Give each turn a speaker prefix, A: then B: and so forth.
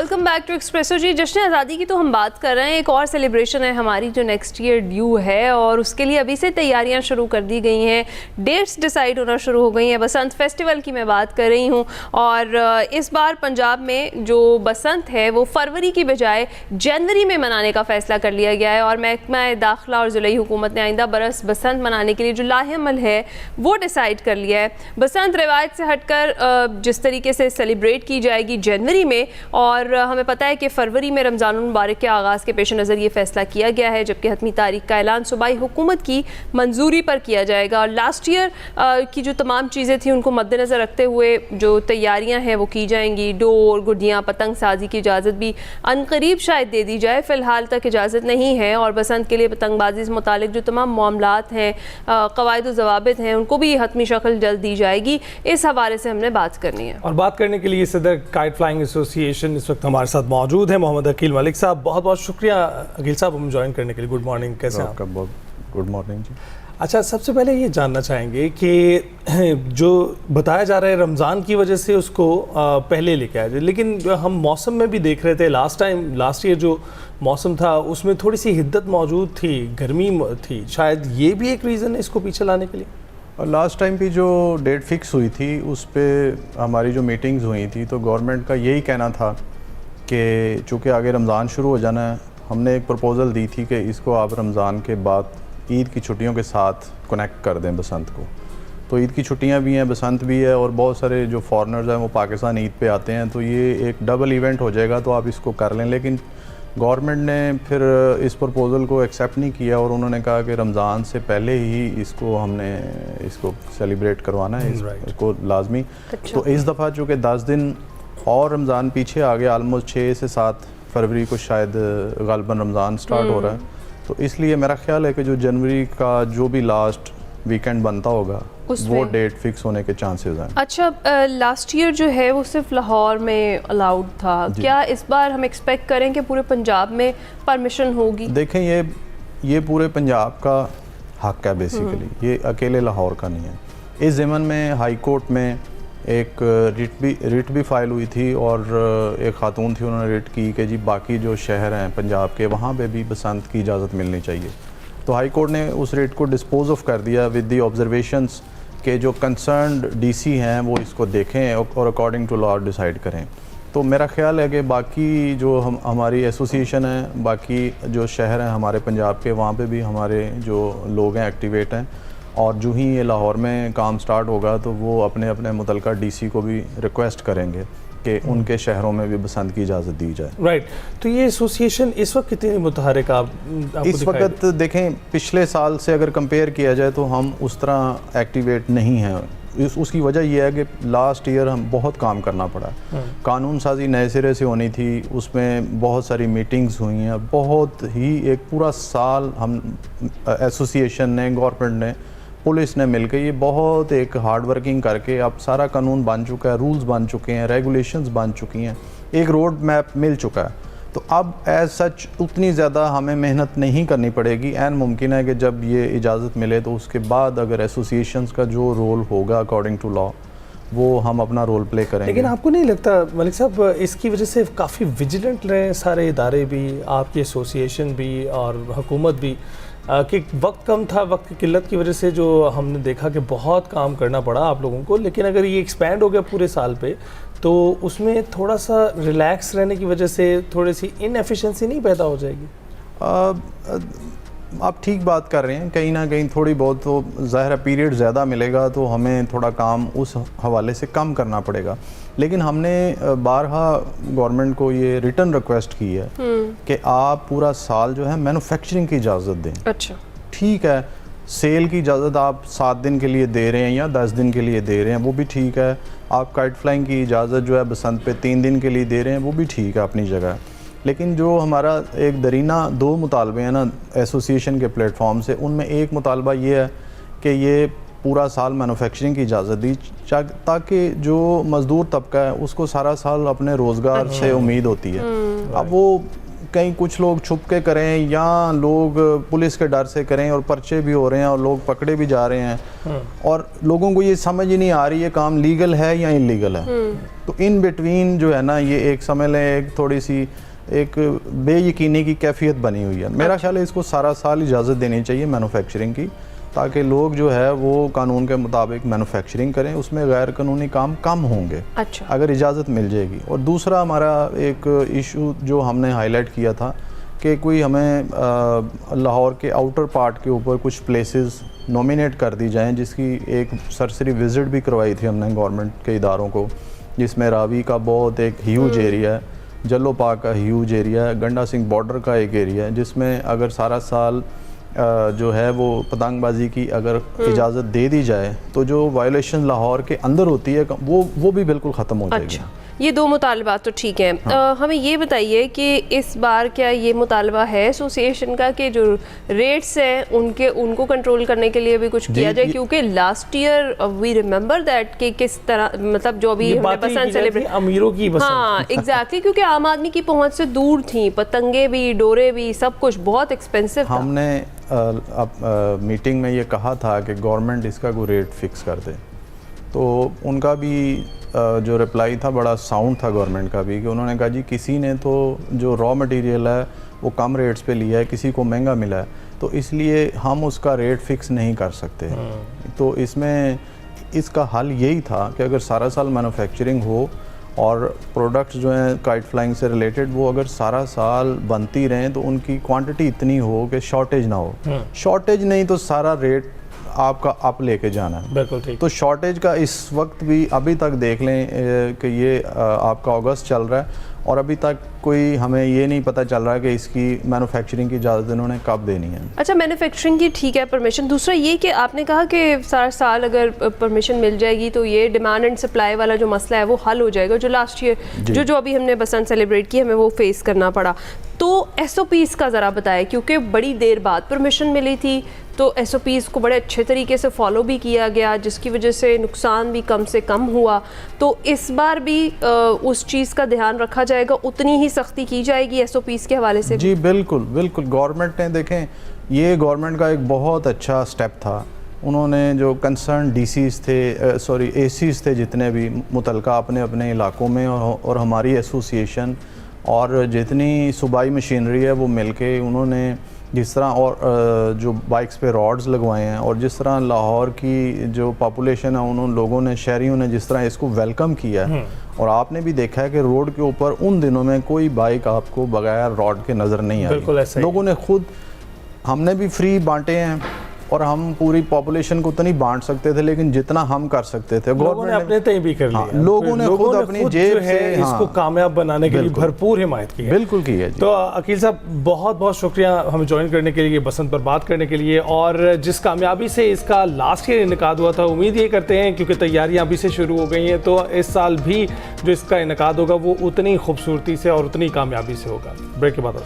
A: Welcome back to espresso जी। जश्न आज़ादी की तो हम बात कर रहे हैं, एक और सेलिब्रेशन है हमारी जो नेक्स्ट ईयर ड्यू है और उसके लिए अभी से तैयारियां शुरू कर दी गई हैं, डेट्स डिसाइड होना शुरू हो गई हैं। बसंत फेस्टिवल की मैं बात कर रही हूं और इस बार पंजाब में जो बसंत है वो फरवरी की बजाय जनवरी में मनाने का फ़ैसला कर लिया गया है और महकमा दाखिला और ज़िले हुकूमत ने आइंदा बरस बसंत मनाने के लिए जो लाहेअमल है वो डिसाइड कर लिया है। बसंत रिवायत से हटकर जिस तरीके से सेलिब्रेट की जाएगी जनवरी में, और हमें पता है कि फरवरी में रमज़ानुल मुबारक के आगाज़ के पेश नज़र ये फ़ैसला किया गया है, जबकि हतमी तारीख का ऐलान सूबाई हुकूमत की मंजूरी पर किया जाएगा। और लास्ट ईयर की जो तमाम चीज़ें थी उनको मद्देनज़र रखते हुए जो तैयारियां हैं वो की जाएंगी। डोर, गुड्डियाँ, पतंग साजी की इजाज़त भी अनकरीब शायद दे दी जाए, फ़िलहाल तक इजाज़त नहीं है। और बसंत के लिए पतंगबाजी से मुतालिक जो तमाम मामलात हैं, क़वाइद व ज़वाबित हैं, उनको भी हतमी शक्ल जल्द दी जाएगी। इस हवाले से हमने बात करनी है और
B: बात करने के लिए सदर काइट फ्लाइंग एसोसिएशन इस वक्त हमारे साथ मौजूद है मोहम्मद अकील मलिक साहब। बहुत बहुत शुक्रिया अकील साहब हम ज्वाइन करने के लिए। गुड मॉर्निंग, कैसे हैं आप?
C: बहुत गुड मॉर्निंग जी।
B: अच्छा, सबसे पहले ये जानना चाहेंगे कि जो बताया जा रहा है रमज़ान की वजह से उसको पहले लेके आया जाए, लेकिन हम मौसम में भी देख रहे थे लास्ट ईयर जो मौसम था उसमें थोड़ी सी हिद्दत मौजूद थी, गर्मी थी, शायद ये भी एक रीज़न है इसको पीछे लाने के लिए।
C: और लास्ट टाइम भी जो डेट फिक्स हुई थी उस पर हमारी जो मीटिंग्स हुई थी तो गवर्नमेंट का यही कहना था कि चूँकि आगे रमज़ान शुरू हो जाना है, हमने एक प्रपोज़ल दी थी कि इसको आप रमज़ान के बाद ईद की छुट्टियों के साथ कनेक्ट कर दें बसंत को। तो ईद की छुट्टियां भी हैं, बसंत भी है और बहुत सारे जो फॉरेनर्स हैं वो पाकिस्तान ईद पे आते हैं, तो ये एक डबल इवेंट हो जाएगा, तो आप इसको कर लें। लेकिन गवर्नमेंट ने फिर इस प्रपोज़ल को एक्सेप्ट नहीं किया और उन्होंने कहा कि रमज़ान से पहले ही इसको सेलिब्रेट करवाना है, इसको लाजमी। तो इस दफ़ा चूँकि 10 दिन और रमज़ान पीछे आ गया, आलमोस्ट 6 से 7 फरवरी को शायद गालिबन रमज़ान स्टार्ट हो रहा है, तो इसलिए मेरा ख्याल है कि जो जनवरी का जो भी लास्ट वीकेंड बनता होगा वो डेट फिक्स होने के चांसेस हैं।
A: अच्छा, लास्ट ईयर जो है वो सिर्फ लाहौर में अलाउड था, क्या इस बार हम एक्सपेक्ट करें कि पूरे पंजाब में परमिशन होगी?
C: देखें, ये पूरे पंजाब का हक है बेसिकली, ये अकेले लाहौर का नहीं है। इस ज़मन में हाई कोर्ट में एक रिट भी फाइल हुई थी और एक ख़ातून थी, उन्होंने रिट की कि जी बाकी जो शहर हैं पंजाब के वहाँ पे भी बसंत की इजाज़त मिलनी चाहिए। तो हाई कोर्ट ने उस रिट को डिस्पोज ऑफ कर दिया विद दी ऑब्जर्वेशंस के जो कंसर्न्ड डीसी हैं वो इसको देखें और अकॉर्डिंग टू लॉ डिसाइड करें। तो मेरा ख्याल है कि बाकी जो हमारी एसोसिएशन है, बाकी जो शहर हैं हमारे पंजाब के, वहाँ पे भी हमारे जो लोग हैं एक्टिवेट हैं, और जो ही ये लाहौर में काम स्टार्ट होगा तो वो अपने अपने मुतलका डीसी को भी रिक्वेस्ट करेंगे कि उनके शहरों में भी बसंत की इजाज़त दी जाए।
B: राइट, तो ये एसोसिएशन इस वक्त कितनी मुतहरिक आपको
C: इस वक्त देखें, पिछले साल से अगर कंपेयर किया जाए तो हम उस तरह एक्टिवेट नहीं हैं। उसकी वजह यह है कि लास्ट ईयर हम बहुत काम करना पड़ा, कानून साजी नए सिरे से होनी थी, उसमें बहुत सारी मीटिंग्स हुई हैं, बहुत ही एक पूरा साल हम एसोसिएशन ने, गवर्नमेंट ने, पुलिस ने मिलकर ये बहुत एक हार्ड वर्किंग करके अब सारा कानून बन चुका है, रूल्स बन चुके हैं, रेगुलेशंस बन चुकी हैं, एक रोड मैप मिल चुका है। तो अब एज सच उतनी ज़्यादा हमें मेहनत नहीं करनी पड़ेगी। एन मुमकिन है कि जब ये इजाज़त मिले तो उसके बाद अगर एसोसिएशंस का जो रोल होगा अकॉर्डिंग टू लॉ वो हम अपना रोल प्ले करेंगे।
B: लेकिन आपको नहीं लगता मलिक साहब इसकी वजह से काफ़ी विजिलेंट रहे सारे इदारे भी, आपकी एसोसिएशन भी और हुकूमत भी, कि वक्त कम था, वक्त की किल्लत की वजह से जो हमने देखा कि बहुत काम करना पड़ा आप लोगों को, लेकिन अगर ये एक्सपैंड हो गया पूरे साल पे तो उसमें थोड़ा सा रिलैक्स रहने की वजह से थोड़ी सी इनएफिशिएंसी नहीं पैदा हो जाएगी?
C: आप ठीक बात कर रहे हैं, कहीं ना कहीं थोड़ी बहुत तो ज़ाहिर पीरियड ज़्यादा मिलेगा तो हमें थोड़ा काम उस हवाले से कम करना पड़ेगा। लेकिन हमने बारहा गवर्नमेंट को ये रिटर्न रिक्वेस्ट की है कि आप पूरा साल जो है मैन्युफैक्चरिंग की इजाज़त दें।
A: अच्छा,
C: ठीक है, सेल की इजाज़त आप 7 दिन के लिए दे रहे हैं या 10 दिन के लिए दे रहे हैं, वो भी ठीक है। आप काइट फ्लाइंग की इजाज़त जो है बसंत पे 3 दिन के लिए दे रहे हैं, वो भी ठीक है अपनी जगह। लेकिन जो हमारा एक दरीना 2 मुतालबे हैं ना एसोसिएशन के प्लेटफॉर्म से, उनमें एक मुतालबा ये है कि ये पूरा साल मैन्युफैक्चरिंग की इजाज़त दी ताकि जो मज़दूर तबका है उसको सारा साल अपने रोज़गार से उम्मीद होती है। अब वो कहीं कुछ लोग छुप के करें या लोग पुलिस के डर से करें और पर्चे भी हो रहे हैं और लोग पकड़े भी जा रहे हैं और लोगों को ये समझ ही नहीं आ रही है काम लीगल है या इलीगल है। तो इन बिटवीन जो है ना ये एक समझ लें एक थोड़ी सी एक बेयकीनी की कैफियत बनी हुई है। मेरा ख्याल है इसको सारा साल इजाज़त देनी चाहिए मैन्युफैक्चरिंग की, ताकि लोग जो है वो कानून के मुताबिक मैन्युफैक्चरिंग करें, उसमें गैर कानूनी काम कम होंगे अगर इजाज़त मिल जाएगी। और दूसरा हमारा एक इशू जो हमने हाईलाइट किया था कि कोई हमें लाहौर के आउटर पार्ट के ऊपर कुछ प्लेसेस नॉमिनेट कर दी जाएं, जिसकी एक सरसरी विज़िट भी करवाई थी हमने गवर्नमेंट के इदारों को, जिसमें रावी का बहुत एक ह्यूज एरिया है, जल्लोपाक का ह्यूज एरिया है, गंडा सिंह बॉर्डर का एक एरिया है, जिसमें अगर सारा साल जो है वो पतंगबाजी की अगर इजाज़त दे दी जाए तो जो वायलेशन लाहौर के अंदर होती है वो भी बिल्कुल ख़त्म हो जाएगी।
A: अच्छा, ये दो मुतालबात तो ठीक हैं। हमें ये बताइए कि इस बार क्या ये मुतालबा है एसोसिएशन का कि जो रेट्स हैं उनको कंट्रोल करने के लिए भी कुछ किया जाए, क्योंकि last year we remember that कि किस तरह मतलब जो भी हमने बसंत सेलिब्रेट
B: अमीरों की बसंत,
A: हाँ एग्जैक्टली, क्योंकि आम आदमी की पहुंच से दूर थी, पतंगे भी डोरे भी सब कुछ बहुत एक्सपेंसिव था।
C: हमने मीटिंग में ये कहा था कि गवर्नमेंट इसका कोई रेट फिक्स कर दे, तो उनका भी जो रिप्लाई था बड़ा साउंड था गवर्नमेंट का भी, कि उन्होंने कहा जी किसी ने तो जो रॉ मटेरियल है वो कम रेट्स पे लिया है, किसी को महंगा मिला है, तो इसलिए हम उसका रेट फिक्स नहीं कर सकते। तो इसमें इसका हल यही था कि अगर सारा साल मैन्युफैक्चरिंग हो और प्रोडक्ट्स जो हैं काइट फ्लाइंग से रिलेटेड वो अगर सारा साल बनती रहें तो उनकी क्वांटिटी इतनी हो कि शॉर्टेज ना हो। शॉर्टेज नहीं तो सारा रेट आपका अप लेके जाना है।
B: बिल्कुल ठीक।
C: तो शॉर्टेज का इस वक्त भी अभी तक देख लें कि ये आपका अगस्त चल रहा है और अभी तक कोई हमें ये नहीं पता चल रहा कि इसकी मैन्युफैक्चरिंग की इजाज़त इन्होंने कब देनी है।
A: अच्छा, मैन्युफैक्चरिंग की ठीक है परमिशन। दूसरा ये कि आपने कहा कि सारा साल अगर परमिशन मिल जाएगी तो ये डिमांड एंड सप्लाई वाला जो मसला है वो हल हो जाएगा, जो लास्ट ईयर जो अभी हमने बसंत सेलिब्रेट की हमें वो फेस करना पड़ा। तो SOPs का ज़रा बताएं, क्योंकि बड़ी देर बाद परमिशन मिली थी तो SOPs को बड़े अच्छे तरीके से फॉलो भी किया गया, जिसकी वजह से नुकसान भी कम से कम हुआ। तो इस बार भी उस चीज़ का ध्यान रखा जाएगा, उतनी ही सख्ती की जाएगी SOPs के हवाले से? जी
C: बिल्कुल बिल्कुल। गवर्नमेंट ने देखें ये गवर्नमेंट का एक बहुत अच्छा स्टेप था। उन्होंने जो कंसर्न DCs थे ACs थे जितने भी मुतलका अपने अपने इलाकों में और हमारी एसोसिएशन और जितनी सूबाई मशीनरी है वो मिलके उन्होंने जिस तरह और जो बाइक्स पे रॉड्स लगवाए हैं और जिस तरह लाहौर की जो पॉपुलेशन है उन लोगों ने शहरियों ने जिस तरह इसको वेलकम किया है, और आपने भी देखा है कि रोड के ऊपर उन दिनों में कोई बाइक आपको बगैर रॉड के नज़र नहीं आई। लोगों ने खुद, हमने भी फ्री बांटे हैं और हम पूरी पॉपुलेशन को तो नहीं बांट सकते थे, लेकिन जितना हम कर सकते थे
B: गवर्नमेंट ने अपने तय भी कर लिया।
C: लोगों ने खुद अपनी जेब से
B: इसको कामयाब बनाने के लिए भरपूर हिमायत की है।
C: बिल्कुल की है।
B: तो अकील साहब बहुत बहुत शुक्रिया हमें ज्वाइन करने के लिए, बसंत पर बात करने के लिए, और जिस कामयाबी से इसका लास्ट ईयर इनेकाद हुआ था, उम्मीद ये करते हैं क्योंकि तैयारियां अभी से शुरू हो गई हैं तो इस साल भी जो इसका इनेकाद होगा वो उतनी खूबसूरती से और उतनी कामयाबी से होगा। ब्रेक के बाद